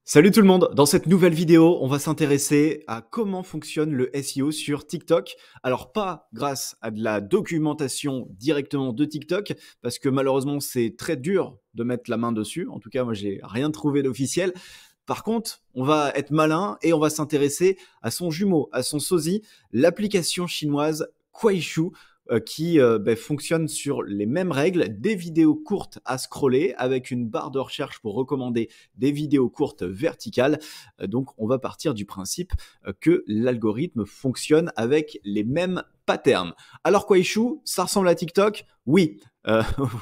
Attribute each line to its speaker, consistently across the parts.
Speaker 1: Salut tout le monde, dans cette nouvelle vidéo, on va s'intéresser à comment fonctionne le SEO sur TikTok. Alors pas grâce à de la documentation directement de TikTok, parce que malheureusement c'est très dur de mettre la main dessus. En tout cas, moi j'ai rien trouvé d'officiel. Par contre, on va être malin et on va s'intéresser à son jumeau, à son sosie, l'application chinoise Kuaishou, qui fonctionne sur les mêmes règles, des vidéos courtes à scroller avec une barre de recherche pour recommander des vidéos courtes verticales. Donc on va partir du principe que l'algorithme fonctionne avec les mêmes patterns. Alors Kuaishou, ça ressemble à TikTok? Oui.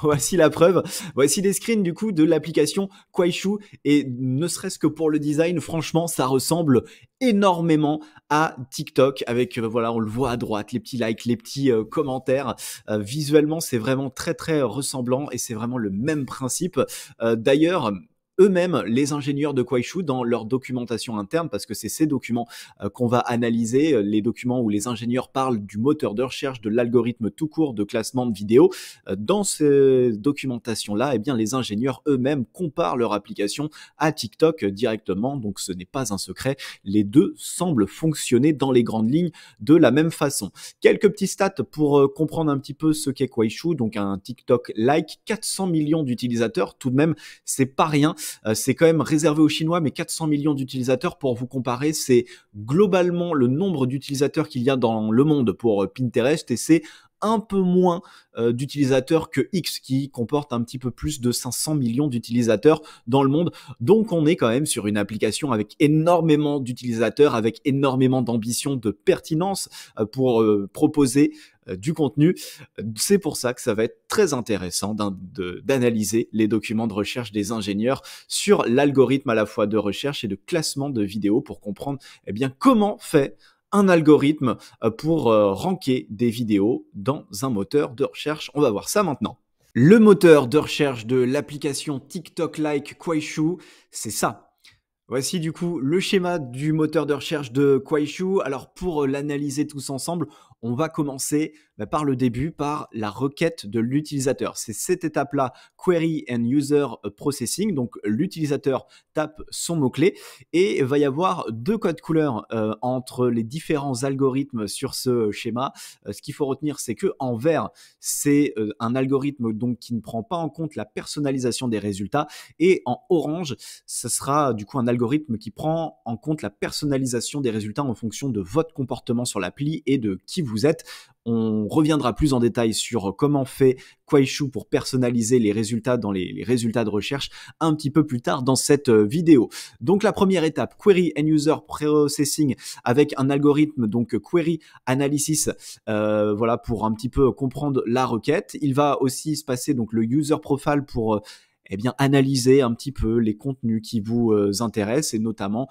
Speaker 1: Voici la preuve. Voici des screens du coup de l'application Kuaishou et ne serait-ce que pour le design, franchement, ça ressemble énormément à TikTok avec voilà, on le voit à droite, les petits likes, les petits commentaires. Visuellement, c'est vraiment très très ressemblant et c'est vraiment le même principe. D'ailleurs, eux-mêmes, les ingénieurs de Kuaishou, dans leur documentation interne, parce que c'est ces documents qu'on va analyser, les documents où les ingénieurs parlent du moteur de recherche, de l'algorithme tout court de classement de vidéos, dans ces documentations-là, eh bien, les ingénieurs eux-mêmes comparent leur application à TikTok directement, donc ce n'est pas un secret, les deux semblent fonctionner dans les grandes lignes de la même façon. Quelques petits stats pour comprendre un petit peu ce qu'est Kuaishou, donc un TikTok-like, 400 millions d'utilisateurs, tout de même, c'est pas rien. C'est quand même réservé aux Chinois, mais 400 millions d'utilisateurs, pour vous comparer, c'est globalement le nombre d'utilisateurs qu'il y a dans le monde pour Pinterest, et c'est un peu moins d'utilisateurs que X, qui comporte un petit peu plus de 500 millions d'utilisateurs dans le monde. Donc on est quand même sur une application avec énormément d'utilisateurs, avec énormément d'ambition, de pertinence pour proposer du contenu. C'est pour ça que ça va être très intéressant d'analyser les documents de recherche des ingénieurs sur l'algorithme à la fois de recherche et de classement de vidéos pour comprendre comment fait un algorithme pour ranker des vidéos dans un moteur de recherche. On va voir ça maintenant. Le moteur de recherche de l'application TikTok-like Kuaishou, c'est ça. Voici du coup le schéma du moteur de recherche de Kuaishou. Alors pour l'analyser tous ensemble, on va commencer par le début, par la requête de l'utilisateur. C'est cette étape-là, Query and User Processing. Donc l'utilisateur tape son mot-clé et il va y avoir deux codes couleurs entre les différents algorithmes sur ce schéma. Ce qu'il faut retenir, c'est que en vert, c'est un algorithme donc qui ne prend pas en compte la personnalisation des résultats, et en orange, ce sera du coup un algorithme qui prend en compte la personnalisation des résultats en fonction de votre comportement sur l'appli et de qui vous êtes. On reviendra plus en détail sur comment fait Kuaishou pour personnaliser les résultats dans les résultats de recherche un petit peu plus tard dans cette vidéo. Donc la première étape, Query and User Processing, avec un algorithme donc Query Analysis, voilà, pour un petit peu comprendre la requête. Il va aussi se passer donc le User Profile pour analyser un petit peu les contenus qui vous intéressent et notamment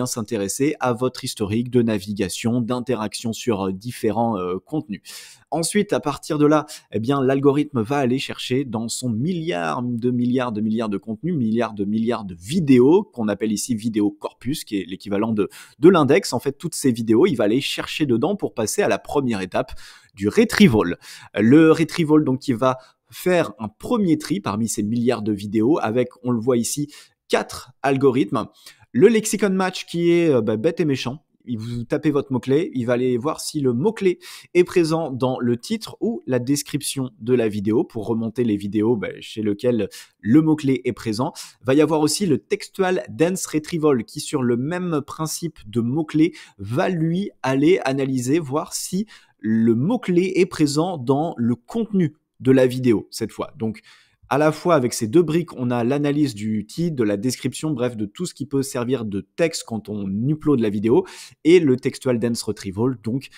Speaker 1: s'intéresser à votre historique de navigation, d'interaction sur différents contenus. Ensuite, à partir de là, l'algorithme va aller chercher dans son milliard de contenus, milliards de vidéos, qu'on appelle ici vidéo corpus, qui est l'équivalent de l'index. En fait, toutes ces vidéos, il va aller chercher dedans pour passer à la première étape du retrieval. Le retrieval, donc, qui va faire un premier tri parmi ces milliards de vidéos avec, on le voit ici, 4 algorithmes. Le lexicon match qui est bête et méchant. Vous tapez votre mot-clé, il va aller voir si le mot-clé est présent dans le titre ou la description de la vidéo pour remonter les vidéos chez lesquelles le mot-clé est présent. Il va y avoir aussi le textual dense retrieval qui, sur le même principe de mot-clé, va lui aller analyser, voir si le mot-clé est présent dans le contenu de la vidéo cette fois. Donc à la fois avec ces deux briques, on a l'analyse du titre, de la description, bref, de tout ce qui peut servir de texte quand on upload la vidéo, et le textual dense retrieval, donc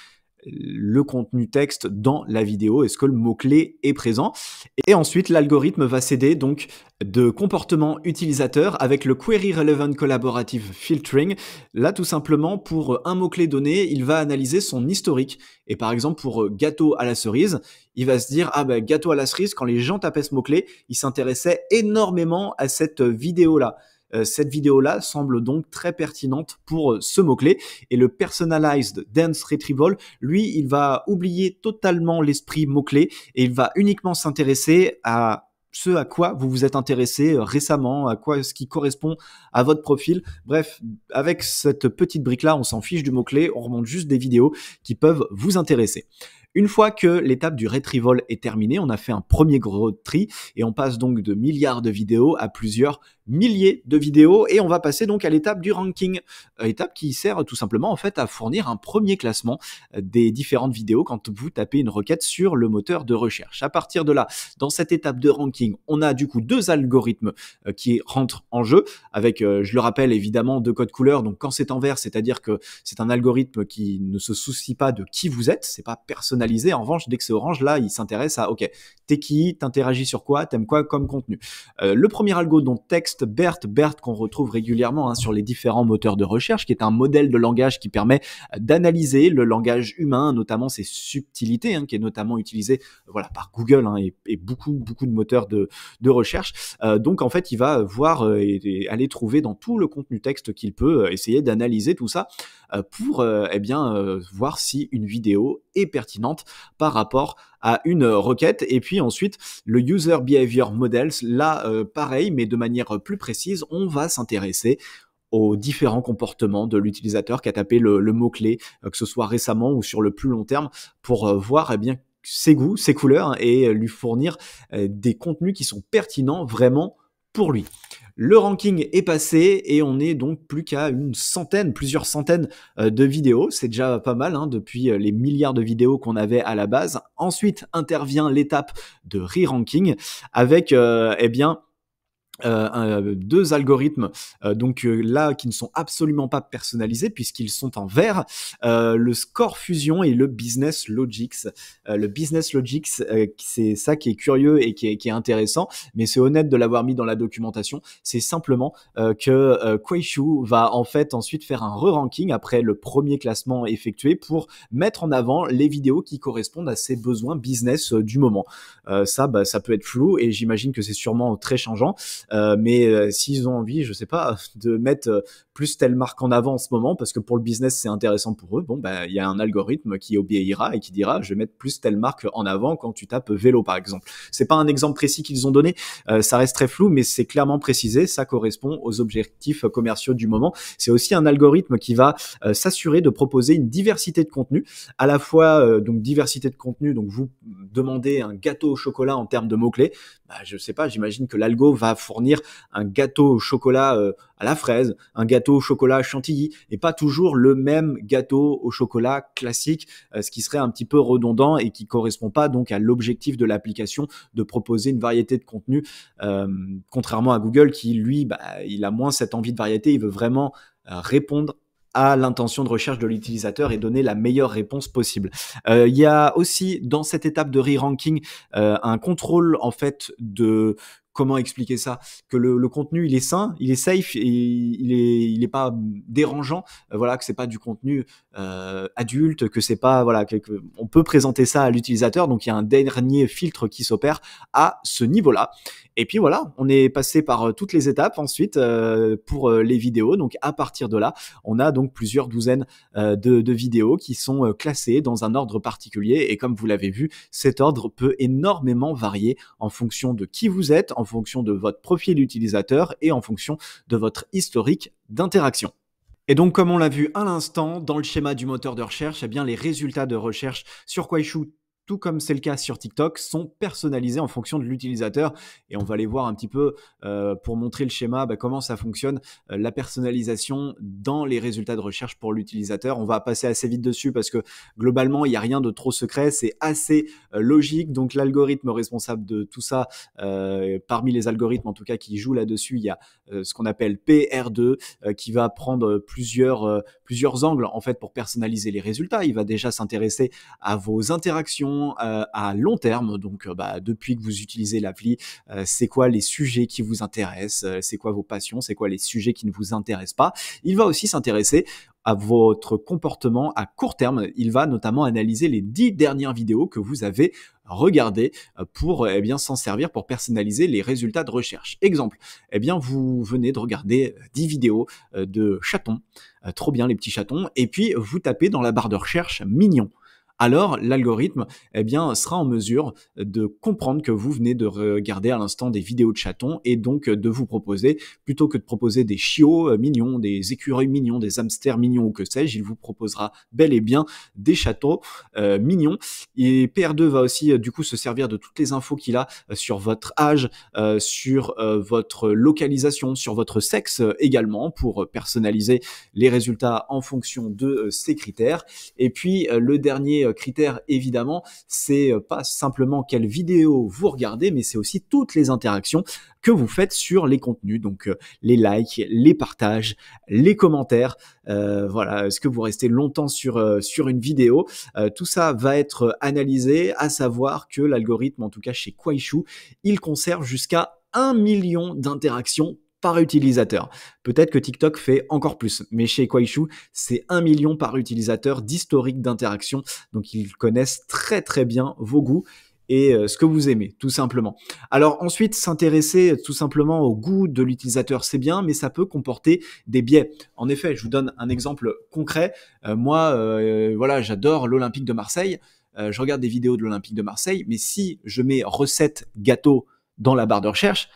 Speaker 1: le contenu texte dans la vidéo, est-ce que le mot-clé est présent? Et ensuite, l'algorithme va s'aider donc de comportement utilisateur avec le Query Relevant Collaborative Filtering. Là, tout simplement, pour un mot-clé donné, il va analyser son historique. Et par exemple, pour gâteau à la cerise, il va se dire, gâteau à la cerise, quand les gens tapaient ce mot-clé, ils s'intéressaient énormément à cette vidéo-là. Cette vidéo-là semble donc très pertinente pour ce mot-clé. Et le Personalized Dense Retrieval, lui, il va oublier totalement l'esprit mot-clé et il va uniquement s'intéresser à ce à quoi vous vous êtes intéressé récemment, à quoi ce qui correspond à votre profil. Bref, avec cette petite brique-là, on s'en fiche du mot-clé, on remonte juste des vidéos qui peuvent vous intéresser. Une fois que l'étape du retrieval est terminée, on a fait un premier gros tri et on passe donc de milliards de vidéos à plusieurs milliers de vidéos et on va passer donc à l'étape du ranking, étape qui sert tout simplement en fait à fournir un premier classement des différentes vidéos quand vous tapez une requête sur le moteur de recherche. À partir de là, dans cette étape de ranking, on a du coup deux algorithmes qui rentrent en jeu avec, je le rappelle évidemment, deux codes couleurs. Donc quand c'est en vert, c'est-à-dire que c'est un algorithme qui ne se soucie pas de qui vous êtes, c'est pas personnalisé. En revanche, dès que c'est orange, là, il s'intéresse à ok, t'es qui, t'interagis sur quoi, t'aimes quoi comme contenu. Le premier algo, donc texte BERT qu'on retrouve régulièrement sur les différents moteurs de recherche, qui est un modèle de langage qui permet d'analyser le langage humain, notamment ses subtilités, qui est notamment utilisé par Google et beaucoup de moteurs de recherche. Donc en fait, il va voir et aller trouver dans tout le contenu texte qu'il peut, essayer d'analyser tout ça pour voir si une vidéo est pertinente par rapport à une requête. Et puis ensuite, le User Behavior Models, là pareil, mais de manière plus précise, on va s'intéresser aux différents comportements de l'utilisateur qui a tapé le mot-clé, que ce soit récemment ou sur le plus long terme, pour voir ses goûts, ses couleurs et lui fournir des contenus qui sont pertinents vraiment pour lui. Le ranking est passé et on est donc plus qu'à plusieurs centaines de vidéos. C'est déjà pas mal depuis les milliards de vidéos qu'on avait à la base. Ensuite intervient l'étape de re-ranking avec deux algorithmes là qui ne sont absolument pas personnalisés puisqu'ils sont en vert, le Score Fusion et le Business Logics. Le Business Logics, c'est ça qui est curieux et qui est intéressant, mais c'est honnête de l'avoir mis dans la documentation. C'est simplement que Kuaishou va en fait ensuite faire un re-ranking après le premier classement effectué pour mettre en avant les vidéos qui correspondent à ses besoins business du moment. Ça peut être flou et j'imagine que c'est sûrement très changeant. Mais s'ils ont envie, je sais pas, de mettre plus telle marque en avant en ce moment, parce que pour le business c'est intéressant pour eux, il y a un algorithme qui obéira et qui dira je vais mettre plus telle marque en avant quand tu tapes vélo par exemple. C'est pas un exemple précis qu'ils ont donné, ça reste très flou, mais c'est clairement précisé, ça correspond aux objectifs commerciaux du moment. C'est aussi un algorithme qui va s'assurer de proposer une diversité de contenu, à la fois donc diversité de contenu, donc vous demandez un gâteau au chocolat en termes de mots-clés, je sais pas, j'imagine que l'algo va fournir un gâteau au chocolat à la fraise, un gâteau au chocolat chantilly, et pas toujours le même gâteau au chocolat classique, ce qui serait un petit peu redondant et qui correspond pas donc à l'objectif de l'application de proposer une variété de contenu, contrairement à Google qui lui, il a moins cette envie de variété, il veut vraiment répondre à l'intention de recherche de l'utilisateur et donner la meilleure réponse possible. Il y a aussi dans cette étape de re-ranking un contrôle en fait de comment expliquer ça, que le contenu il est sain, il est safe et il est pas dérangeant, que c'est pas du contenu adulte, que c'est pas on peut présenter ça à l'utilisateur, donc il y a un dernier filtre qui s'opère à ce niveau-là. Et puis voilà, on est passé par toutes les étapes ensuite pour les vidéos. Donc à partir de là, on a donc plusieurs douzaines de vidéos qui sont classées dans un ordre particulier. Et comme vous l'avez vu, cet ordre peut énormément varier en fonction de qui vous êtes, en fonction de votre profil utilisateur et en fonction de votre historique d'interaction. Et donc, comme on l'a vu à l'instant, dans le schéma du moteur de recherche, les résultats de recherche sur Kuaishou, tout comme c'est le cas sur TikTok, sont personnalisés en fonction de l'utilisateur. Et on va aller voir un petit peu, pour montrer le schéma, comment ça fonctionne, la personnalisation dans les résultats de recherche pour l'utilisateur. On va passer assez vite dessus parce que globalement, il n'y a rien de trop secret, c'est assez logique. Donc l'algorithme responsable de tout ça, parmi les algorithmes en tout cas qui jouent là-dessus, il y a ce qu'on appelle PR2 qui va prendre plusieurs angles en fait pour personnaliser les résultats. Il va déjà s'intéresser à vos interactions à long terme, donc depuis que vous utilisez l'appli, c'est quoi les sujets qui vous intéressent, c'est quoi vos passions, c'est quoi les sujets qui ne vous intéressent pas. Il va aussi s'intéresser à votre comportement à court terme. Il va notamment analyser les 10 dernières vidéos que vous avez regardées pour s'en servir pour personnaliser les résultats de recherche. Exemple, vous venez de regarder 10 vidéos de chatons, trop bien les petits chatons, et puis vous tapez dans la barre de recherche mignon. alors l'algorithme sera en mesure de comprendre que vous venez de regarder à l'instant des vidéos de chatons et donc de vous proposer, plutôt que de proposer des chiots mignons, des écureuils mignons, des hamsters mignons ou que sais-je, il vous proposera bel et bien des chatons mignons. Et PR2 va aussi du coup se servir de toutes les infos qu'il a sur votre âge, sur votre localisation, sur votre sexe également, pour personnaliser les résultats en fonction de ces critères. Et puis le dernier critère évidemment, c'est pas simplement quelle vidéo vous regardez, mais c'est aussi toutes les interactions que vous faites sur les contenus, donc les likes, les partages, les commentaires, voilà, est-ce que vous restez longtemps sur une vidéo, tout ça va être analysé, à savoir que l'algorithme, en tout cas chez Kuaishou, il conserve jusqu'à 1 million d'interactions par utilisateur. Peut-être que TikTok fait encore plus, mais chez Kuaishou, c'est 1 million par utilisateur d'historique d'interaction. Donc, ils connaissent très très bien vos goûts et ce que vous aimez, tout simplement. Alors ensuite, s'intéresser tout simplement au goût de l'utilisateur, c'est bien, mais ça peut comporter des biais. En effet, je vous donne un exemple concret. Voilà, j'adore l'Olympique de Marseille. Je regarde des vidéos de l'Olympique de Marseille, mais si je mets recette gâteau dans la barre de recherche,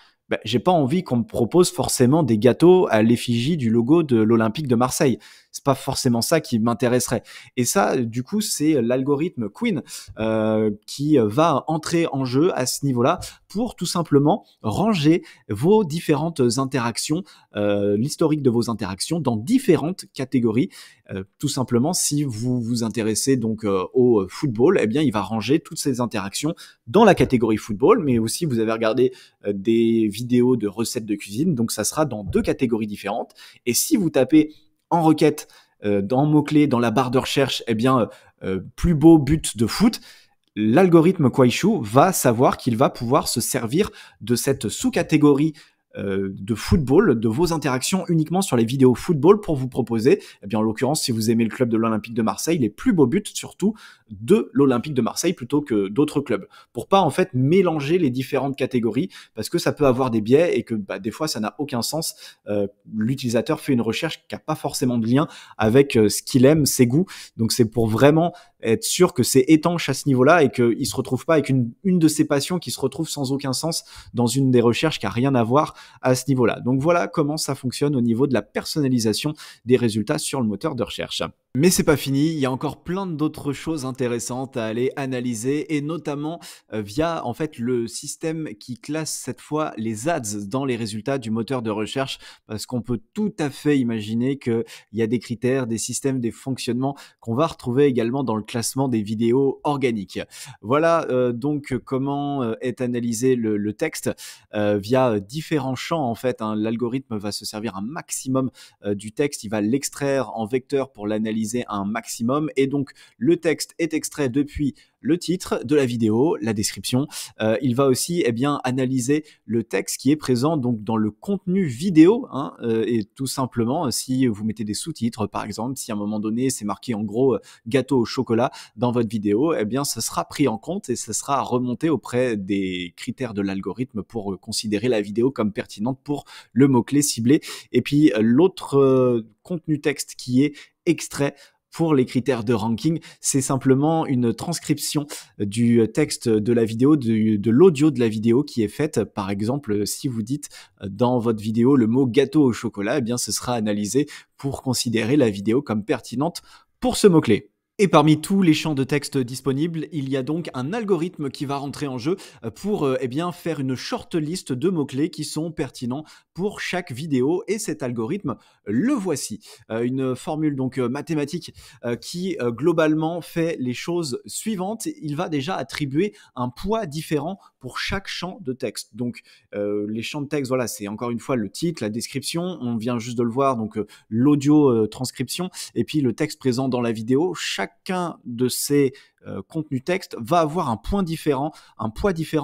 Speaker 1: j'ai pas envie qu'on me propose forcément des gâteaux à l'effigie du logo de l'Olympique de Marseille. C'est pas forcément ça qui m'intéresserait. Et ça, du coup, c'est l'algorithme Queen qui va entrer en jeu à ce niveau-là pour tout simplement ranger vos différentes interactions, l'historique de vos interactions dans différentes catégories. Tout simplement, si vous vous intéressez donc au football, eh bien, il va ranger toutes ces interactions dans la catégorie football, mais aussi vous avez regardé des vidéos de recettes de cuisine, donc ça sera dans 2 catégories différentes. Et si vous tapez en requête, dans mots-clés, dans la barre de recherche, plus beau but de foot, l'algorithme Kuaishou va savoir qu'il va pouvoir se servir de cette sous-catégorie de football, de vos interactions uniquement sur les vidéos football pour vous proposer, en l'occurrence, si vous aimez le club de l'Olympique de Marseille, les plus beaux buts surtout de l'Olympique de Marseille plutôt que d'autres clubs, pour pas en fait mélanger les différentes catégories, parce que ça peut avoir des biais et que des fois ça n'a aucun sens. L'utilisateur fait une recherche qui n'a pas forcément de lien avec ce qu'il aime, ses goûts, donc c'est pour vraiment être sûr que c'est étanche à ce niveau-là et qu'il se retrouve pas avec une de ses passions qui se retrouve sans aucun sens dans une des recherches qui a rien à voir à ce niveau-là. Donc voilà comment ça fonctionne au niveau de la personnalisation des résultats sur le moteur de recherche. Mais c'est pas fini, il y a encore plein d'autres choses intéressantes à aller analyser et notamment via en fait le système qui classe cette fois les ads dans les résultats du moteur de recherche, parce qu'on peut tout à fait imaginer qu'il y a des critères, des systèmes, des fonctionnements qu'on va retrouver également dans le classement des vidéos organiques. Voilà donc comment est analysé le texte via différents champs en fait, hein. L'algorithme va se servir un maximum du texte, il va l'extraire en vecteur pour l'analyser un maximum, et donc le texte est extrait depuis le titre de la vidéo, la description. Il va aussi analyser le texte qui est présent donc dans le contenu vidéo, hein, et tout simplement si vous mettez des sous-titres par exemple, si à un moment donné c'est marqué en gros gâteau au chocolat dans votre vidéo, ce sera pris en compte et ce sera remonté auprès des critères de l'algorithme pour considérer la vidéo comme pertinente pour le mot-clé ciblé. Et puis l'autre contenu texte qui est extrait pour les critères de ranking, c'est simplement une transcription du texte de la vidéo, de l'audio de la vidéo qui est faite. Par exemple, si vous dites dans votre vidéo le mot gâteau au chocolat, ce sera analysé pour considérer la vidéo comme pertinente pour ce mot-clé. Et parmi tous les champs de texte disponibles, il y a donc un algorithme qui va rentrer en jeu pour faire une short list de mots-clés qui sont pertinents pour chaque vidéo. Et cet algorithme, le voici. Une formule donc mathématique qui globalement fait les choses suivantes. Il va déjà attribuer un poids différent pour chaque champ de texte. Donc les champs de texte, voilà, c'est encore une fois le titre, la description, on vient juste de le voir, donc l'audio transcription, et puis le texte présent dans la vidéo. Chacun de ces contenus texte va avoir un poids différent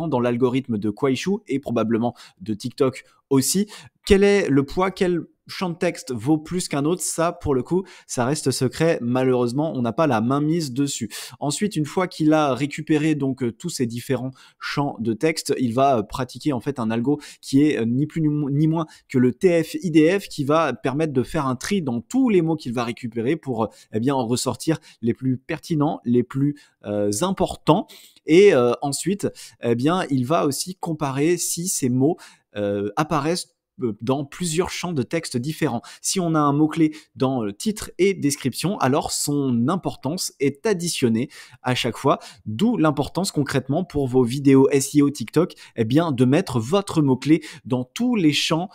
Speaker 1: dans l'algorithme de Kuaishou et probablement de TikTok aussi. Quel est le poids, quelle champ de texte vaut plus qu'un autre, ça, pour le coup, ça reste secret. Malheureusement, on n'a pas la main mise dessus. Ensuite, une fois qu'il a récupéré donc tous ces différents champs de texte, il va pratiquer en fait un algo qui est ni plus ni moins que le TF-IDF, qui va permettre de faire un tri dans tous les mots qu'il va récupérer pour eh bien en ressortir les plus pertinents, les plus importants. Et ensuite, eh bien, il va aussi comparer si ces mots apparaissent dans plusieurs champs de texte différents. Si on a un mot-clé dans titre et description, alors son importance est additionnée à chaque fois, d'où l'importance concrètement pour vos vidéos SEO TikTok, eh bien, de mettre votre mot-clé dans tous les champs,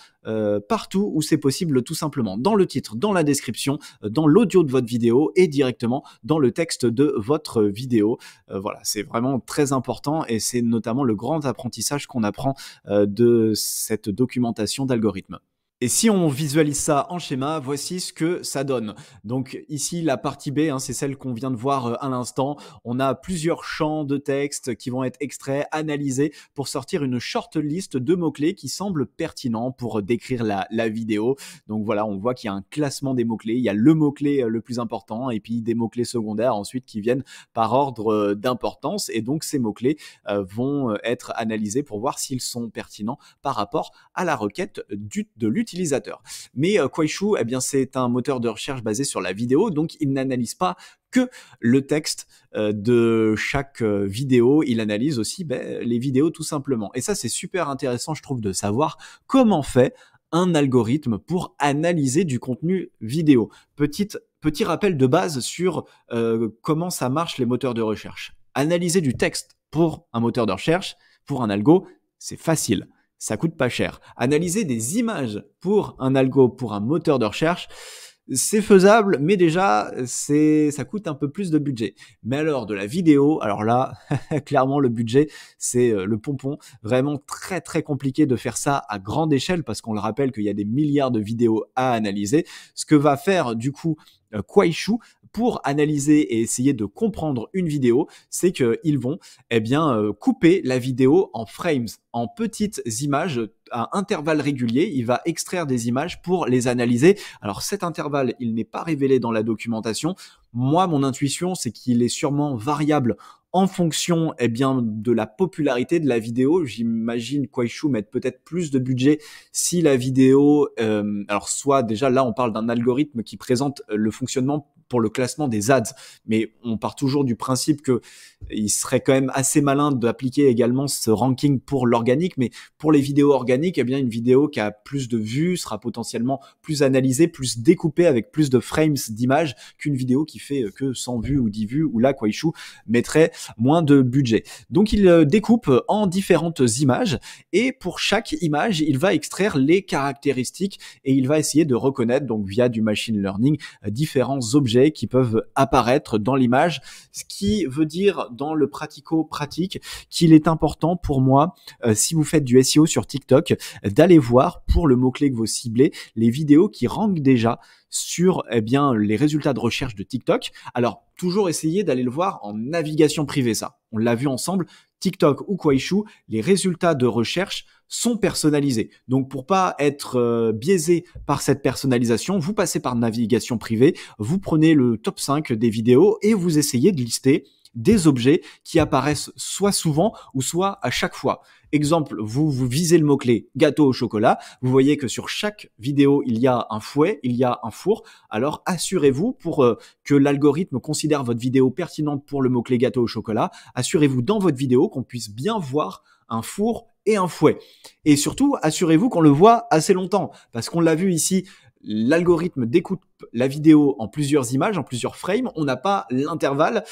Speaker 1: partout où c'est possible, tout simplement, dans le titre, dans la description, dans l'audio de votre vidéo et directement dans le texte de votre vidéo. Voilà, c'est vraiment très important et c'est notamment le grand apprentissage qu'on apprend de cette documentation d'algorithmes. Et si on visualise ça en schéma, voici ce que ça donne. Donc ici, la partie B, hein, c'est celle qu'on vient de voir à l'instant. On a plusieurs champs de texte qui vont être extraits, analysés pour sortir une short list de mots-clés qui semblent pertinents pour décrire la vidéo. Donc voilà, on voit qu'il y a un classement des mots-clés. Il y a le mot-clé le plus important et puis des mots-clés secondaires ensuite qui viennent par ordre d'importance. Et donc ces mots-clés vont être analysés pour voir s'ils sont pertinents par rapport à la requête de l'utilisateur. Mais Kuaishou, eh bien, c'est un moteur de recherche basé sur la vidéo, donc il n'analyse pas que le texte de chaque vidéo, il analyse aussi les vidéos tout simplement. Et ça, c'est super intéressant, je trouve, de savoir comment fait un algorithme pour analyser du contenu vidéo. Petit rappel de base sur comment ça marche les moteurs de recherche. Analyser du texte pour un moteur de recherche, pour un algo, c'est facile. Ça coûte pas cher. Analyser des images pour un algo, pour un moteur de recherche, c'est faisable, mais déjà, ça coûte un peu plus de budget. Mais alors, de la vidéo, alors là, clairement, le budget, c'est le pompon. Vraiment très, très compliqué de faire ça à grande échelle parce qu'on le rappelle qu'il y a des milliards de vidéos à analyser. Ce que va faire, du coup, Kuaishou, pour analyser et essayer de comprendre une vidéo, c'est qu'ils vont couper la vidéo en frames, en petites images à intervalles réguliers. Il va extraire des images pour les analyser. Alors cet intervalle, il n'est pas révélé dans la documentation. Moi, mon intuition, c'est qu'il est sûrement variable en fonction de la popularité de la vidéo. J'imagine Kuaishou mettre peut-être plus de budget si la vidéo, alors soit déjà là on parle d'un algorithme qui présente le fonctionnement pour le classement des ads, mais on part toujours du principe que il serait quand même assez malin d'appliquer également ce ranking pour l'organique, mais pour les vidéos organiques, eh bien une vidéo qui a plus de vues sera potentiellement plus analysée, plus découpée avec plus de frames d'images qu'une vidéo qui fait que 100 vues ou 10 vues, où là Kuaishou mettrait moins de budget. Donc il découpe en différentes images et pour chaque image, il va extraire les caractéristiques et il va essayer de reconnaître donc via du machine learning différents objets qui peuvent apparaître dans l'image, ce qui veut dire dans le pratico-pratique qu'il est important pour moi, si vous faites du SEO sur TikTok, d'aller voir pour le mot-clé que vous ciblez, les vidéos qui rankent déjà sur les résultats de recherche de TikTok. Alors, toujours essayer d'aller le voir en navigation privée, ça. On l'a vu ensemble, TikTok ou Kuaishou, les résultats de recherche sont personnalisés. Donc, pour pas être biaisé par cette personnalisation, vous passez par navigation privée, vous prenez le top 5 des vidéos et vous essayez de lister des objets qui apparaissent soit souvent ou soit à chaque fois. Exemple, vous visez le mot-clé gâteau au chocolat, vous voyez que sur chaque vidéo, il y a un fouet, il y a un four. Alors, assurez-vous pour que l'algorithme considère votre vidéo pertinente pour le mot-clé gâteau au chocolat, assurez-vous dans votre vidéo qu'on puisse bien voir un four et un fouet. Et surtout, assurez-vous qu'on le voit assez longtemps, parce qu'on l'a vu ici, l'algorithme découpe la vidéo en plusieurs images, en plusieurs frames, on n'a pas l'intervalle.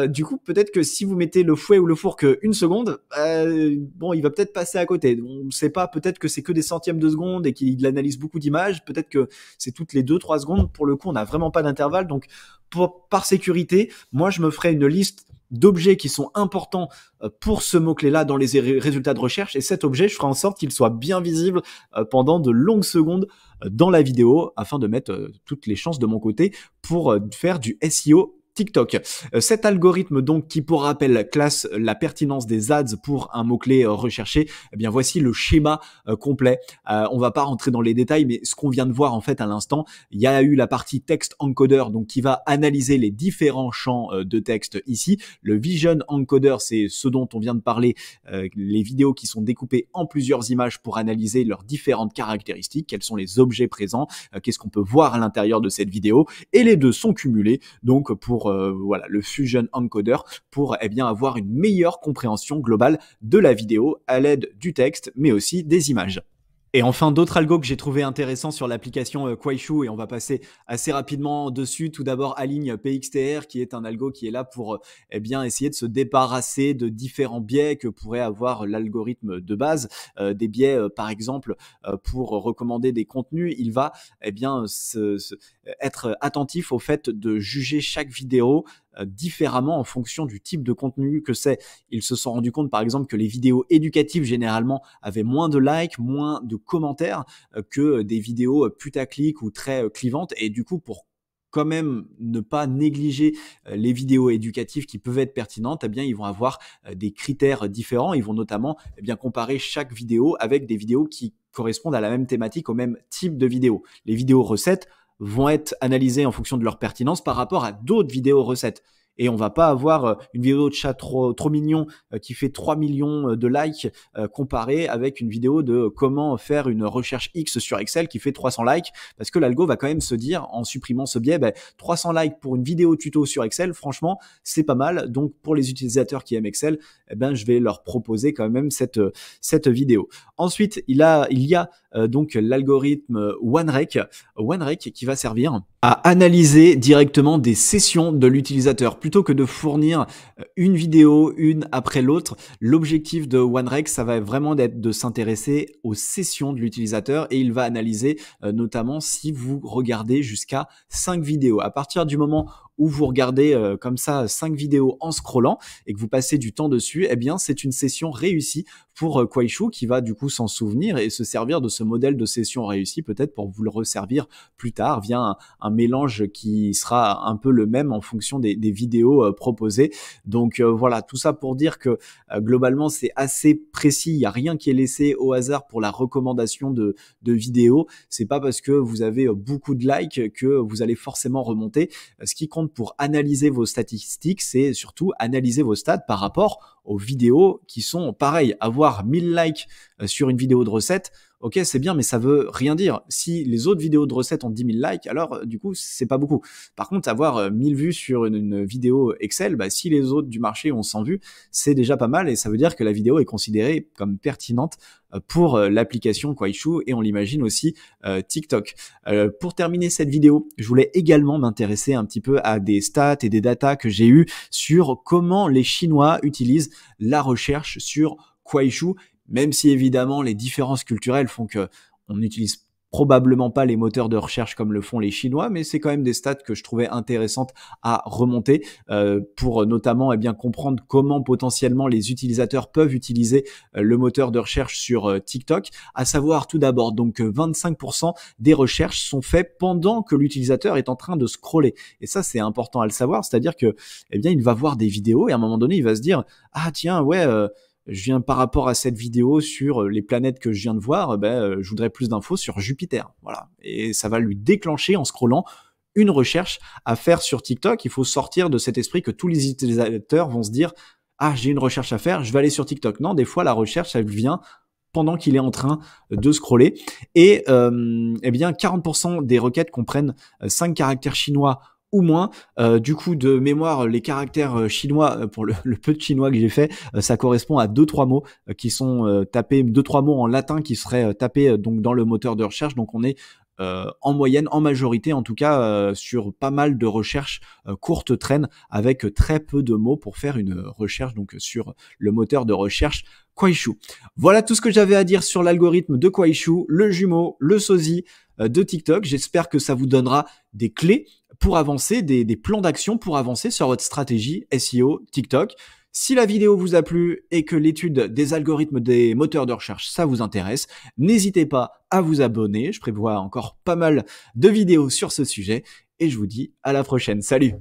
Speaker 1: Du coup, peut-être que si vous mettez le fouet ou le four que une seconde, il va peut-être passer à côté. On ne sait pas, peut-être que c'est que des centièmes de seconde et qu'il analyse beaucoup d'images, peut-être que c'est toutes les 2-3 secondes. Pour le coup, on n'a vraiment pas d'intervalle. Donc, par sécurité, moi, je me ferai une liste d'objets qui sont importants pour ce mot-clé-là dans les résultats de recherche. Et cet objet, je ferai en sorte qu'il soit bien visible pendant de longues secondes dans la vidéo afin de mettre toutes les chances de mon côté pour faire du SEO TikTok. Cet algorithme donc qui pour rappel classe la pertinence des ads pour un mot-clé recherché, eh bien voici le schéma complet. On va pas rentrer dans les détails, mais ce qu'on vient de voir en fait à l'instant, il y a eu la partie text encoder donc qui va analyser les différents champs de texte ici. Le vision encoder, c'est ce dont on vient de parler, les vidéos qui sont découpées en plusieurs images pour analyser leurs différentes caractéristiques, quels sont les objets présents, qu'est-ce qu'on peut voir à l'intérieur de cette vidéo, et les deux sont cumulés donc pour voilà, le fusion encoder pour bien avoir une meilleure compréhension globale de la vidéo à l'aide du texte mais aussi des images. Et enfin, d'autres algos que j'ai trouvé intéressants sur l'application Kuaishou, et on va passer assez rapidement dessus. Tout d'abord, Align PXTR, qui est un algo qui est là pour essayer de se débarrasser de différents biais que pourrait avoir l'algorithme de base. Des biais, par exemple, pour recommander des contenus, il va être attentif au fait de juger chaque vidéo différemment en fonction du type de contenu que c'est. Ils se sont rendus compte par exemple que les vidéos éducatives généralement avaient moins de likes, moins de commentaires que des vidéos putaclic ou très clivantes, et du coup pour quand même ne pas négliger les vidéos éducatives qui peuvent être pertinentes, eh bien ils vont avoir des critères différents. Ils vont notamment comparer chaque vidéo avec des vidéos qui correspondent à la même thématique, au même type de vidéo. Les vidéos recettes vont être analysées en fonction de leur pertinence par rapport à d'autres vidéos recettes. Et on va pas avoir une vidéo de chat trop mignon qui fait 3 millions de likes comparée avec une vidéo de comment faire une recherche X sur Excel qui fait 300 likes, parce que l'algo va quand même se dire, en supprimant ce biais, 300 likes pour une vidéo tuto sur Excel, franchement, c'est pas mal. Donc pour les utilisateurs qui aiment Excel, je vais leur proposer quand même cette vidéo. Ensuite, il y a donc l'algorithme OneRec qui va servir à analyser directement des sessions de l'utilisateur plutôt que de fournir une vidéo une après l'autre. L'objectif de OneRec, ça va vraiment être de s'intéresser aux sessions de l'utilisateur, et il va analyser notamment si vous regardez jusqu'à 5 vidéos. À partir du moment où vous regardez comme ça 5 vidéos en scrollant et que vous passez du temps dessus, c'est une session réussie pour Kuaishou, qui va du coup s'en souvenir et se servir de ce modèle de session réussie peut-être pour vous le resservir plus tard via un mélange qui sera un peu le même en fonction des vidéos proposées. Donc voilà, tout ça pour dire que globalement c'est assez précis, il n'y a rien qui est laissé au hasard pour la recommandation de vidéos. C'est pas parce que vous avez beaucoup de likes que vous allez forcément remonter. Ce qui compte pour analyser vos statistiques, c'est surtout analyser vos stats par rapport aux vidéos qui sont pareilles. Avoir 1000 likes sur une vidéo de recette, ok, c'est bien, mais ça veut rien dire. Si les autres vidéos de recettes ont 10 000 likes, alors du coup, c'est pas beaucoup. Par contre, avoir 1000 vues sur une vidéo Excel, si les autres du marché ont 100 vues, c'est déjà pas mal, et ça veut dire que la vidéo est considérée comme pertinente pour l'application Kuaishou, et on l'imagine aussi TikTok. Pour terminer cette vidéo, je voulais également m'intéresser un petit peu à des stats et des datas que j'ai eues sur comment les Chinois utilisent la recherche sur Kuaishou, même si évidemment les différences culturelles font que on n'utilise probablement pas les moteurs de recherche comme le font les Chinois, mais c'est quand même des stats que je trouvais intéressantes à remonter pour notamment comprendre comment potentiellement les utilisateurs peuvent utiliser le moteur de recherche sur TikTok. À savoir tout d'abord donc 25% des recherches sont faites pendant que l'utilisateur est en train de scroller. Et ça c'est important à le savoir, c'est-à-dire que il va voir des vidéos et à un moment donné il va se dire ah tiens ouais je viens par rapport à cette vidéo sur les planètes que je viens de voir, je voudrais plus d'infos sur Jupiter. Voilà. Et ça va lui déclencher en scrollant une recherche à faire sur TikTok. Il faut sortir de cet esprit que tous les utilisateurs vont se dire « Ah, j'ai une recherche à faire, je vais aller sur TikTok ». Non, des fois, la recherche, elle vient pendant qu'il est en train de scroller. Et 40% des requêtes comprennent 5 caractères chinois ou moins. Du coup, de mémoire, les caractères chinois, pour le peu de chinois que j'ai fait, ça correspond à 2-3 mots qui sont tapés, 2-3 mots en latin qui seraient tapés donc dans le moteur de recherche. Donc on est en moyenne, en majorité en tout cas, sur pas mal de recherches courtes traînes avec très peu de mots pour faire une recherche donc sur le moteur de recherche Kuaishou. Voilà tout ce que j'avais à dire sur l'algorithme de Kuaishou, le jumeau, le sosie de TikTok. J'espère que ça vous donnera des clés pour avancer, des plans d'action pour avancer sur votre stratégie SEO TikTok. Si la vidéo vous a plu et que l'étude des algorithmes des moteurs de recherche, ça vous intéresse, n'hésitez pas à vous abonner. Je prévois encore pas mal de vidéos sur ce sujet et je vous dis à la prochaine. Salut!